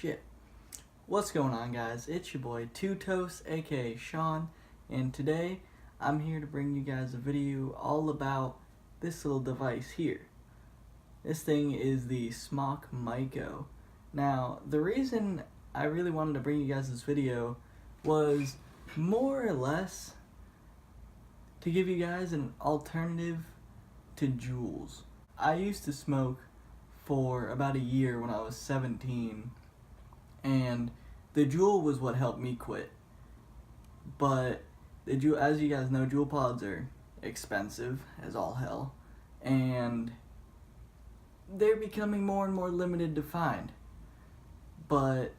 shit. What's going on, guys? It's your boy Two Toast, aka Sean, and today I'm here to bring you guys a video all about this little device here. This thing is the Smok Mico. Now, the reason I really wanted to bring you guys this video was more or less to give you guys an alternative to Juuls. I used to smoke for about a year when I was 17, and the Juul was what helped me quit. But the Juul, as you guys know, Juul pods are expensive as all hell, and they're becoming more and more limited to find. But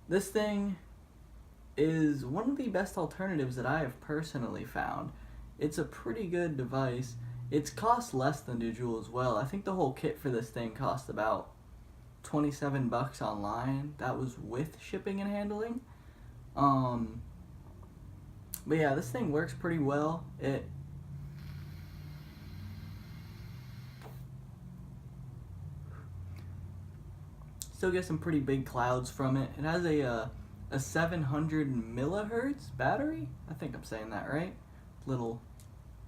this thing is one of the best alternatives that I have personally found. It's a pretty good device. It's cost less than the Juul as well. I think the whole kit for this thing cost about $27 online. That was with shipping and handling. But yeah, this thing works pretty well. It still gets some pretty big clouds from it. It has a 700 millihertz battery. I think I'm saying that right. Little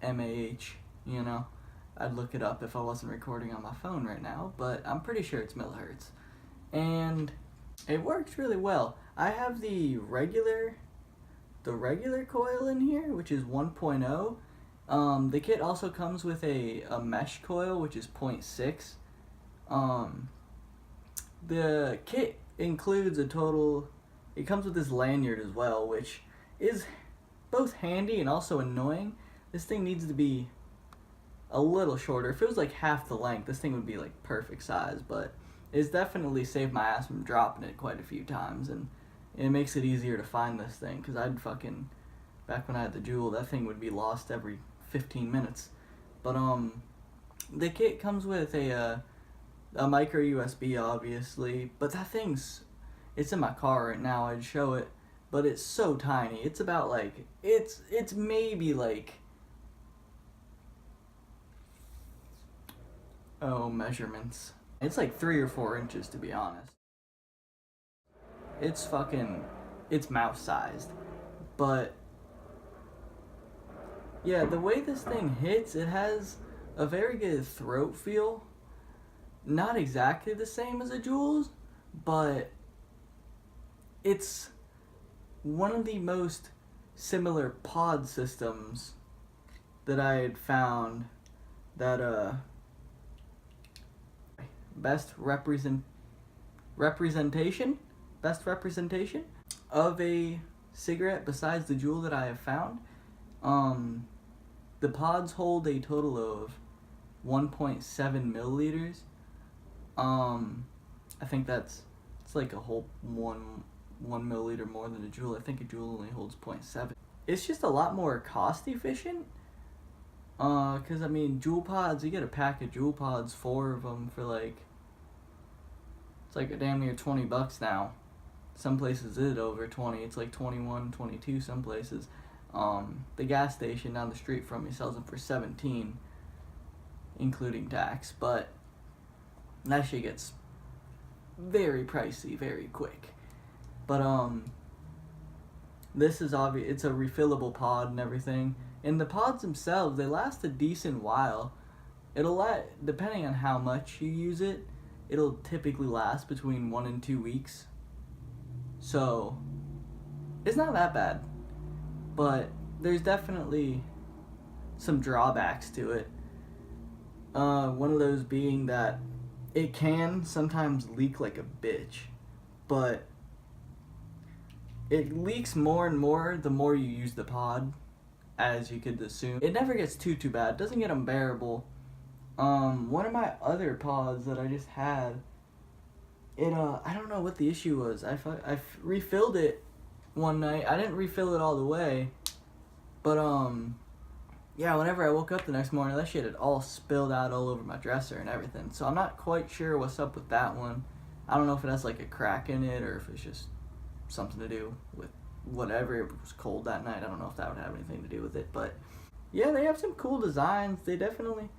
MAH, you know. I'd look it up if I wasn't recording on my phone right now, but I'm pretty sure it's millihertz. And it works really well. I have the regular coil in here, which is 1.0. The kit also comes with a mesh coil, which is 0.6. The kit includes it comes with this lanyard as well, which is both handy and also annoying. This thing needs to be a little shorter. If it was like half the length, this thing would be like perfect size, but it's definitely saved my ass from dropping it quite a few times, and it makes it easier to find this thing, because back when I had the Juul, that thing would be lost every 15 minutes. But the kit comes with a micro USB, obviously, but that thing's, it's in my car right now, I'd show it, but it's so tiny. It's about like, it's maybe like, measurements. It's like 3 or 4 inches, to be honest. It's mouse sized. But yeah, the way this thing hits, it has a very good throat feel. Not exactly the same as a Juul's, but it's one of the most similar pod systems that I had found that best representation of a cigarette besides the Juul that I have found. The pods hold a total of 1.7 milliliters. I think it's like a whole one milliliter more than a Juul. I think a Juul only holds 0.7. It's just a lot more cost efficient. Cause I mean, Juul pods, you get a pack of Juul pods, 4 of them for like, it's like a damn near $20 now. Some places is over 20. It's like 21, 22 some places. The gas station down the street from me sells them for 17, including tax. But that shit gets very pricey very quick. But this is obvious. It's a refillable pod and everything. And the pods themselves, they last a decent while. Depending on how much you use it, it'll typically last between 1 and 2 weeks. So it's not that bad. But there's definitely some drawbacks to it. One of those being that it can sometimes leak like a bitch. But it leaks more and more the more you use the pod, as you could assume. It never gets too bad. It doesn't get unbearable. One of my other pods that I just had, I don't know what the issue was. I refilled it one night. I didn't refill it all the way, but yeah, whenever I woke up the next morning, that shit had all spilled out all over my dresser and everything. So I'm not quite sure what's up with that one. I don't know if it has like a crack in it or if it's just something to do with whatever. It was cold that night. I don't know if that would have anything to do with it, but yeah, they have some cool designs. They definitely,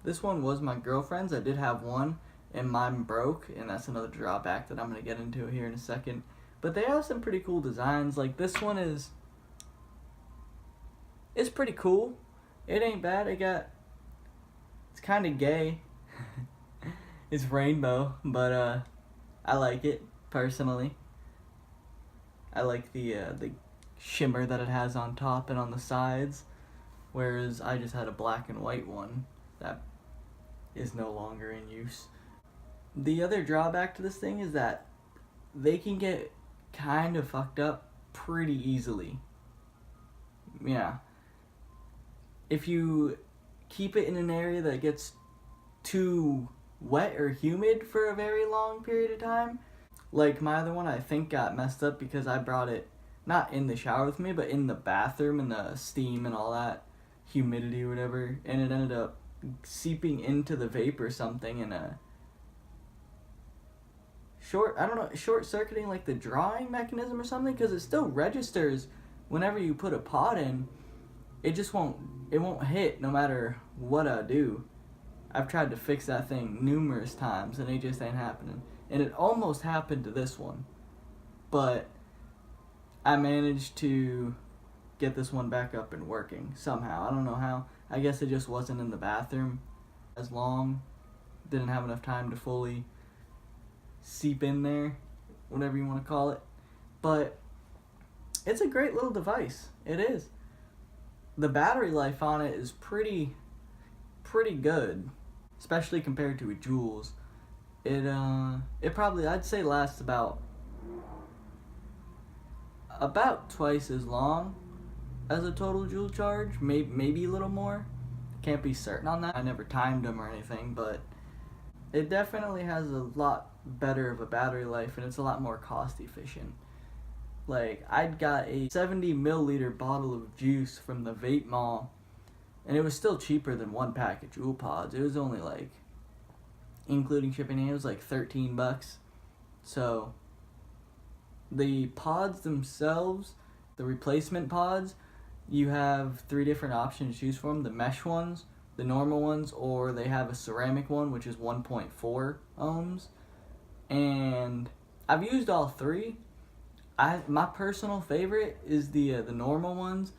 this one was my girlfriend's. I did have one, and mine broke, and that's another drawback that I'm going to get into here in a second. But they have some pretty cool designs. Like this one it's pretty cool. It ain't bad. It's kind of gay. It's rainbow, but I like it personally. I like the shimmer that it has on top and on the sides, whereas I just had a black and white one that is no longer in use. The other drawback to this thing is that they can get kind of fucked up pretty easily. Yeah. If you keep it in an area that gets too wet or humid for a very long period of time, like my other one I think got messed up because I brought it not in the shower with me, but in the bathroom, and the steam and all that humidity or whatever, and it ended up seeping into the vape or something, and short circuiting like the drawing mechanism or something, because it still registers whenever you put a pod in. It won't hit no matter what I do. I've tried to fix that thing numerous times and it just ain't happening. And it almost happened to this one, but I managed to get this one back up and working somehow. I don't know how. I guess it just wasn't in the bathroom as long. Didn't have enough time to fully seep in there, whatever you want to call it. But it's a great little device. It is. The battery life on it is pretty good, especially compared to a Juul's. It probably, I'd say, lasts about twice as long as a total Juul charge, maybe a little more. Can't be certain on that. I never timed them or anything, but it definitely has a lot better of a battery life, and it's a lot more cost efficient. Like, I'd got a 70 milliliter bottle of juice from the vape mall, and it was still cheaper than one pack of Juul pods. It was only like, including shipping, it was like $13. So the pods themselves, the replacement pods, you have 3 different options to choose from: the mesh ones, the normal ones, or they have a ceramic one, which is 1.4 ohms. And I've used all 3. My personal favorite is the normal ones,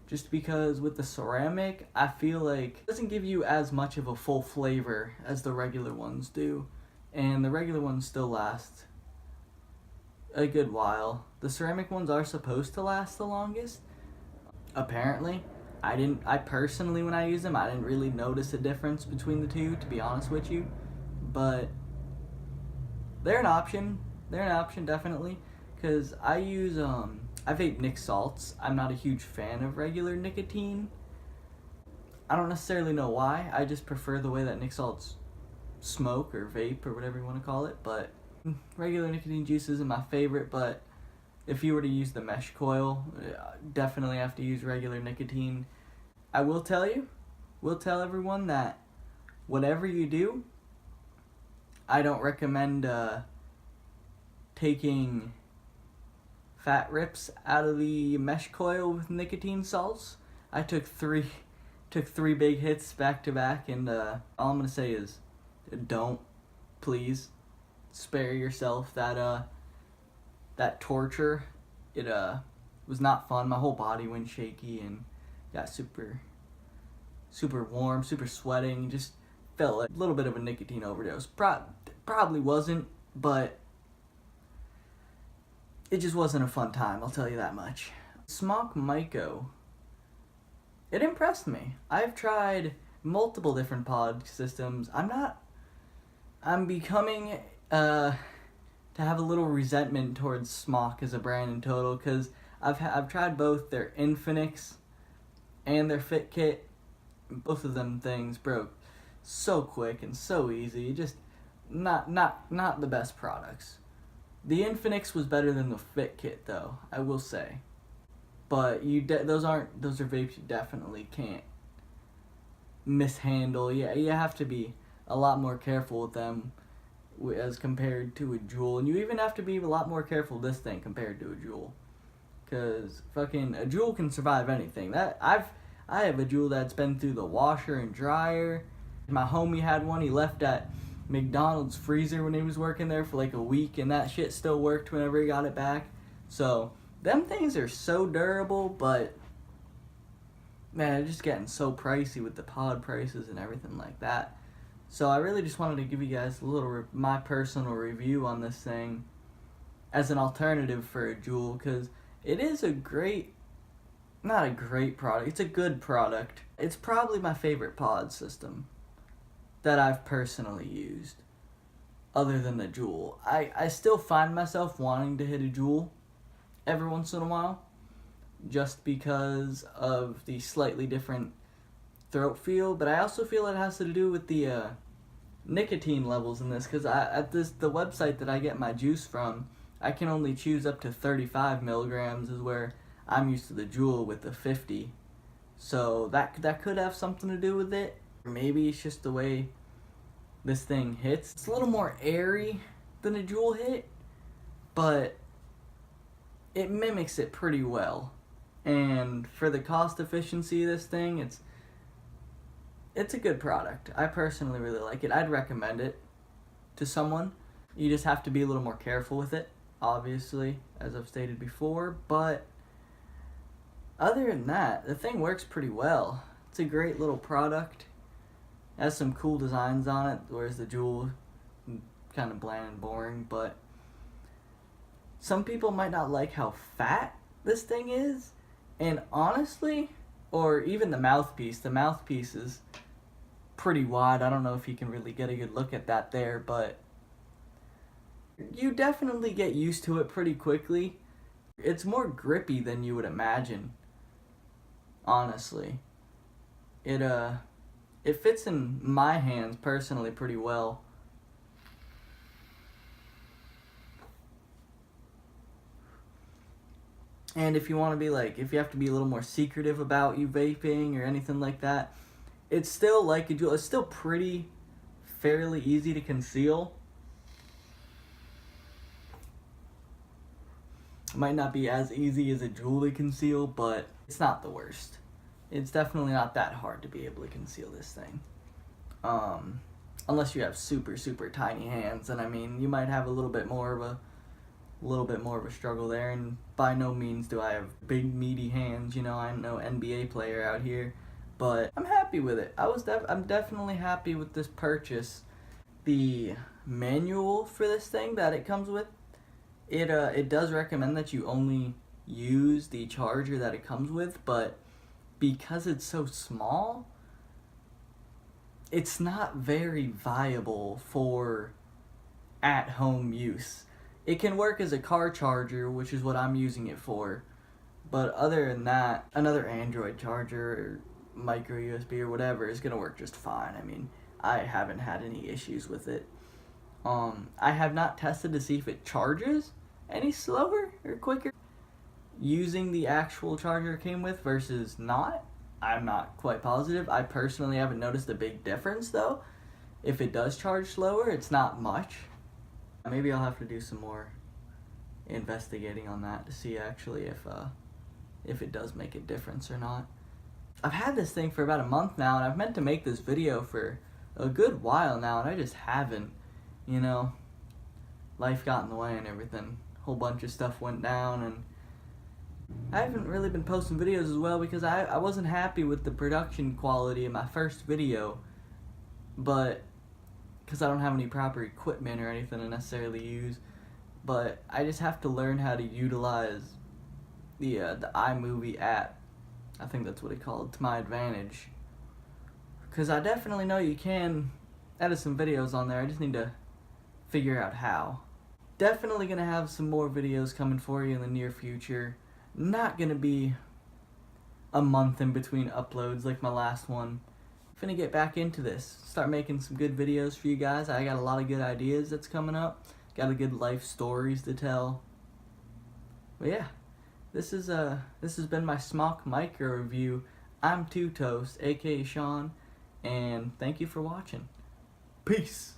just because with the ceramic, I feel like it doesn't give you as much of a full flavor as the regular ones do, and the regular ones still last a good while. The ceramic ones are supposed to last the longest, apparently. I personally, when I use them, I didn't really notice a difference between the two, to be honest with you, but they're an option. They're an option, definitely. Because I vape Nic salts. I'm not a huge fan of regular nicotine. I don't necessarily know why. I just prefer the way that Nic salts smoke or vape or whatever you want to call it. But regular nicotine juice isn't my favorite. But if you were to use the mesh coil, definitely have to use regular nicotine. I will tell everyone that whatever you do, I don't recommend taking fat rips out of the mesh coil with nicotine salts. I took three big hits back to back, and all I'm gonna say is, don't, please, spare yourself that torture. It was not fun. My whole body went shaky and got super warm, super sweating. Just felt like a little bit of a nicotine overdose. Probably wasn't, but it just wasn't a fun time, I'll tell you that much. Smok Mico, it impressed me. I've tried multiple different pod systems. I'm becoming to have a little resentment towards Smok as a brand in total, because I've tried both their Infinix and their Fit Kit. Both of them things broke so quick and so easy. Just not the best products. The Infinix was better than the Fit Kit, though, I will say. But those are vapes you definitely can't mishandle. Yeah, you have to be a lot more careful with them as compared to a Juul, and you even have to be a lot more careful with this thing compared to a Juul, because fucking a Juul can survive anything. I have a Juul that's been through the washer and dryer. My homie had one. He left at McDonald's freezer when he was working there for like a week, and that shit still worked whenever he got it back. So them things are so durable, but man, they're just getting so pricey with the pod prices and everything like that. So I really just wanted to give you guys a little my personal review on this thing as an alternative for a Juul, because it is a great, not a great product, it's a good product. It's probably my favorite pod system that I've personally used, other than the Juul. I still find myself wanting to hit a Juul every once in a while, just because of the slightly different throat feel, but I also feel it has to do with the nicotine levels in this, because the website that I get my juice from, I can only choose up to 35 milligrams, is where I'm used to the Juul with the 50. So that could have something to do with it. Or maybe it's just the way this thing hits. It's a little more airy than a Juul hit, but it mimics it pretty well. And for the cost efficiency of this thing, it's a good product. I personally really like it. I'd recommend it to someone. You just have to be a little more careful with it, obviously, as I've stated before. But other than that, the thing works pretty well. It's a great little product. It has some cool designs on it, whereas the Juul kind of bland and boring. But some people might not like how fat this thing is. And honestly, or even the mouthpiece is pretty wide. I don't know if you can really get a good look at that there, but you definitely get used to it pretty quickly. It's more grippy than you would imagine, honestly. It fits in my hands personally pretty well. And if you want to be if you have to be a little more secretive about you vaping or anything like that, it's still like a Juul. It's still fairly easy to conceal. It might not be as easy as a Juul to conceal, but it's not the worst. It's definitely not that hard to be able to conceal this thing. Unless you have super, super tiny hands, and I mean, you might have a little bit more of a struggle there, and by no means do I have big meaty hands, I'm no NBA player out here, but I'm happy with it. I'm definitely happy with this purchase. The manual for this thing that it comes with, it does recommend that you only use the charger that it comes with, but because it's so small, it's not very viable for at-home use. It can work as a car charger, which is what I'm using it for. But other than that, another Android charger or micro USB or whatever is going to work just fine. I mean, I haven't had any issues with it. I have not tested to see if it charges any slower or quicker using the actual charger it came with versus not. I'm not quite positive. I personally haven't noticed a big difference though. If it does charge slower, it's not much. Maybe I'll have to do some more investigating on that to see actually if it does make a difference or not. I've had this thing for about a month now, and I've meant to make this video for a good while now, and I just haven't. Life got in the way and everything. A whole bunch of stuff went down, and I haven't really been posting videos as well because I wasn't happy with the production quality of my first video, but because I don't have any proper equipment or anything to necessarily use. But I just have to learn how to utilize the iMovie app, I think that's what it's called, to my advantage. Because I definitely know you can edit some videos on there, I just need to figure out how. Definitely going to have some more videos coming for you in the near future. Not going to be a month in between uploads like my last one. Finna get back into this, start making some good videos for you guys. I got a lot of good ideas that's coming up, got a good life stories to tell. But yeah, this has been my Smok micro review. I'm Two Toast, aka Sean, and thank you for watching. Peace.